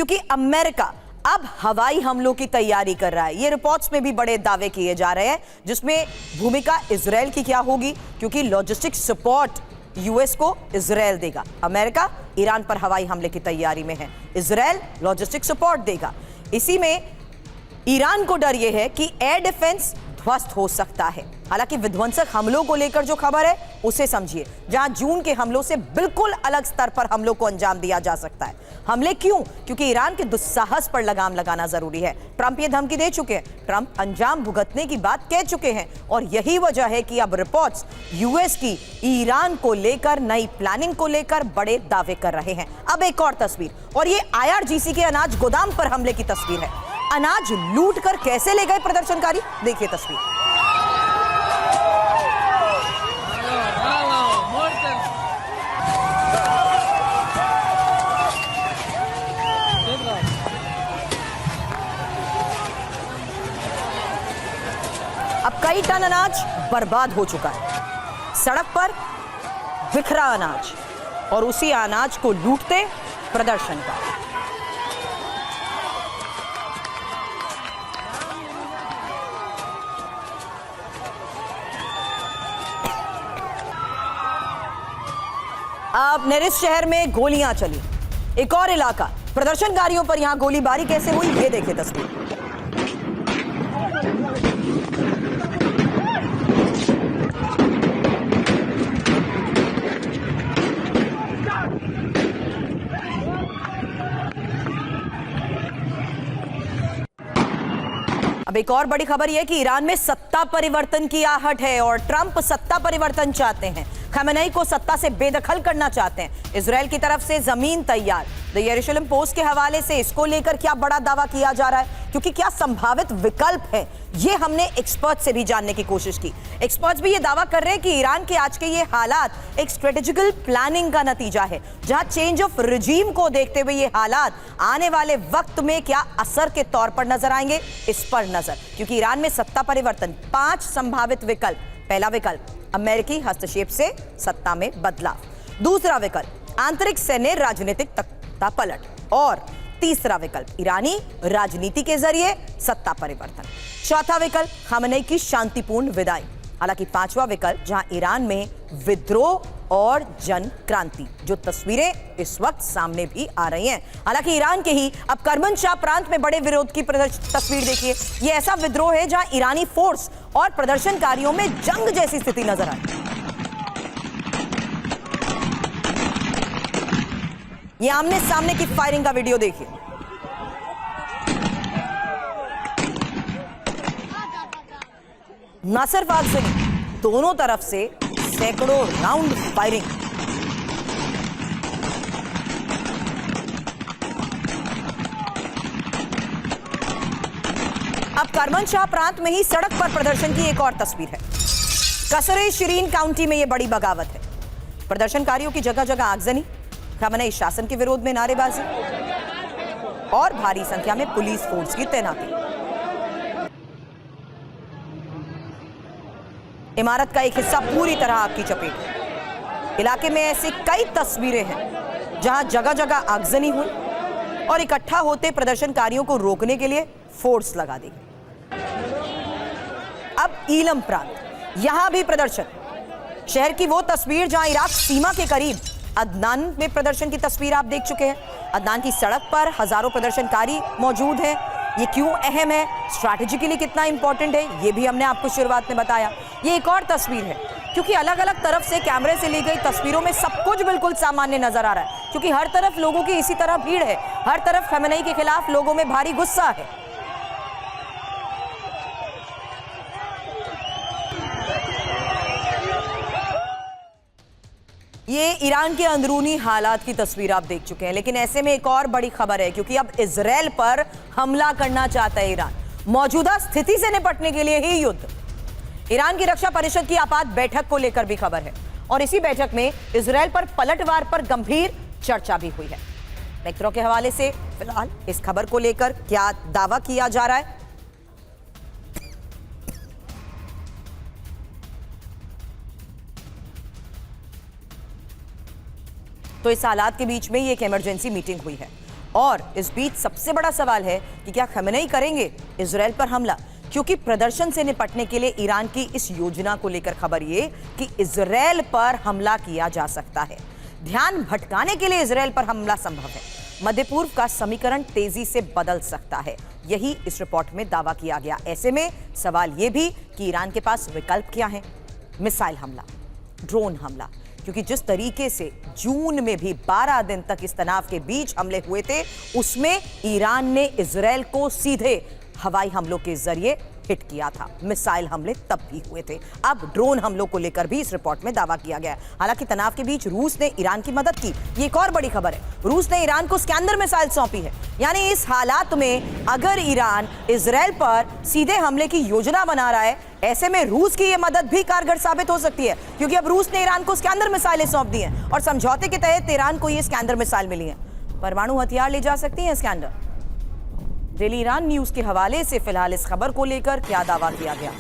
क्योंकि अमेरिका अब हवाई हमलों की तैयारी कर रहा है। ये रिपोर्ट्स में भी बड़े दावे किए जा रहे हैं, जिसमें भूमिका इजरायल की क्या होगी, क्योंकि लॉजिस्टिक सपोर्ट यूएस को इजरायल देगा। अमेरिका ईरान पर हवाई हमले की तैयारी में है, इजरायल लॉजिस्टिक सपोर्ट देगा। इसी में ईरान को डर यह है कि एयर डिफेंस ध्वस्त हो सकता है। हालांकि विध्वंसक हमलों को लेकर जो खबर है उसे समझिए, जहां जून के हमलों से बिल्कुल अलग स्तर पर हमलों को अंजाम दिया जा सकता है। हमले क्यों? क्योंकि ईरान के दुस्साहस पर लगाम लगाना जरूरी है। ट्रंप ये धमकी दे चुके हैं, ट्रंप अंजाम भुगतने की बात कह चुके हैं, और यही वजह है कि अब रिपोर्ट्स यूएस की ईरान को लेकर, नई प्लानिंग को लेकर बड़े दावे कर रहे हैं। अब एक और तस्वीर, और ये आईआरजीसी के अनाज गोदाम पर हमले की तस्वीर है। अनाज लूट कर कैसे ले गए प्रदर्शनकारी, देखिए तस्वीर। अब कई टन अनाज बर्बाद हो चुका है। सड़क पर बिखरा अनाज, और उसी अनाज को लूटते प्रदर्शनकारी। अब नेरिस शहर में गोलियां चली, एक और इलाका, प्रदर्शनकारियों पर यहां गोलीबारी कैसे हुई, ये देखिए तस्वीर। अब एक और बड़ी खबर यह कि ईरान में सत्ता परिवर्तन की आहट है, और ट्रंप सत्ता परिवर्तन चाहते हैं। खमेनेई को सत्ता से बेदखल करना चाहते हैं। इजरायल की तरफ से जमीन तैयार। द यरूशलेम पोस्ट के हवाले से इसको लेकर क्या बड़ा दावा किया जा रहा है, क्योंकि क्या संभावित विकल्प है, ये हमने एक्सपर्ट से भी जानने की कोशिश की। एक्सपर्ट्स भी ये दावा कर रहे हैं कि ईरान के आज के ये हालात एक स्ट्रेटेजिकल प्लानिंग का नतीजा है, जहां चेंज ऑफ रिजीम को देखते हुए ये हालात आने वाले वक्त में क्या असर के तौर पर नजर आएंगे, इस पर नजर। क्योंकि ईरान में सत्ता परिवर्तन, 5 संभावित विकल्प। पहला विकल्प, अमेरिकी हस्तक्षेप से सत्ता में बदलाव। दूसरा विकल्प, आंतरिक सैन्य राजनीतिक तख्ता पलट। और तीसरा विकल्प, ईरानी राजनीति के जरिए सत्ता परिवर्तन। चौथा विकल्प, खमेनेई की शांतिपूर्ण विदाई। हालांकि पांचवा विकल्प, जहां ईरान में विद्रोह और जन क्रांति, जो तस्वीरें इस वक्त सामने भी आ रही हैं। हालांकि ईरान के ही अब करमनशाह प्रांत में बड़े विरोध की तस्वीर देखिए। यह ऐसा विद्रोह है जहां ईरानी फोर्स और प्रदर्शनकारियों में जंग जैसी स्थिति नजर आई। ये आमने सामने की फायरिंग का वीडियो देखिए। न सिर्फ आगजनी, दोनों तरफ से सैकड़ों राउंड फायरिंग। अब करमनशाह प्रांत में ही सड़क पर प्रदर्शन की एक और तस्वीर है। कसरे शिरीन काउंटी में यह बड़ी बगावत है। प्रदर्शनकारियों की जगह जगह आगजनी, खमेनेई शासन के विरोध में नारेबाजी, और भारी संख्या में पुलिस फोर्स की तैनाती। इमारत का एक हिस्सा पूरी तरह आग की चपेट में। इलाके में ऐसी कई तस्वीरें हैं जहां जगह जगह आगजनी हुई, और इकट्ठा होते प्रदर्शनकारियों को रोकने के लिए फोर्स लगा दी। अब ईलम प्रांत, यहां भी प्रदर्शन। शहर की वो तस्वीर जहां इराक सीमा के करीब अदनान में प्रदर्शन की तस्वीर आप देख चुके हैं। अदनान की सड़क पर हजारों प्रदर्शनकारी मौजूद हैं। ये क्यों अहम है, स्ट्रैटेजिकली कितना इंपॉर्टेंट है, ये भी हमने आपको शुरुआत में बताया। ये एक और तस्वीर है, क्योंकि अलग अलग तरफ से कैमरे से ली गई तस्वीरों में सब कुछ बिल्कुल सामान्य नजर आ रहा है, क्योंकि हर तरफ लोगों की इसी तरह भीड़ है। हर तरफ खमेनेई के खिलाफ लोगों में भारी गुस्सा है। ये ईरान के अंदरूनी हालात की तस्वीर आप देख चुके हैं, लेकिन ऐसे में एक और बड़ी खबर है, क्योंकि अब इजरायल पर हमला करना चाहता है ईरान, मौजूदा स्थिति से निपटने के लिए ही युद्ध। ईरान की रक्षा परिषद की आपात बैठक को लेकर भी खबर है, और इसी बैठक में इजरायल पर पलटवार पर गंभीर चर्चा भी हुई है। मित्रों के हवाले से फिलहाल इस खबर को लेकर क्या दावा किया जा रहा है, तो इस हालात के बीच में ये एक इमरजेंसी मीटिंग हुई है। और इस बीच सबसे बड़ा सवाल है कि क्या खमेनेई करेंगे इजराइल पर हमला, क्योंकि प्रदर्शन से निपटने के लिए ईरान की इस योजना को लेकर खबर ये कि इजराइल पर हमला किया जा सकता है। ध्यान भटकाने के लिए इजराइल पर हमला संभव है। मध्य पूर्व का समीकरण तेजी से बदल सकता है, यही इस रिपोर्ट में दावा किया गया। ऐसे में सवाल यह भी कि ईरान के पास विकल्प क्या है। मिसाइल हमला, ड्रोन हमला, क्योंकि जिस तरीके से जून में भी 12 दिन तक इस तनाव के बीच हमले हुए थे, उसमें ईरान ने इजराइल को सीधे हवाई हमलों के जरिए हिट किया था। मिसाइल हमले तब भी हुए थे। अब ड्रोन हमलों को लेकर भी इस रिपोर्ट में दावा किया गया है। हालांकि तनाव के बीच रूस ने ईरान की मदद की, ये एक और बड़ी खबर है। रूस ने ईरान को स्कैंदर मिसाइल सौंपी है। यानी इस हालात में अगर ईरान इजराइल पर सीधे हमले की योजना बना रहा है, ऐसे में रूस की यह मदद भी कारगर साबित हो सकती है, क्योंकि अब रूस ने ईरान को स्कैंदर मिसाइलें सौंप दी हैं और समझौते के तहत ईरान को ये स्कैंदर मिसाइल मिली है। परमाणु हथियार ले जा सकती है स्कैंदर। डेली ईरान न्यूज के हवाले से फिलहाल इस खबर को लेकर क्या दावा किया गया।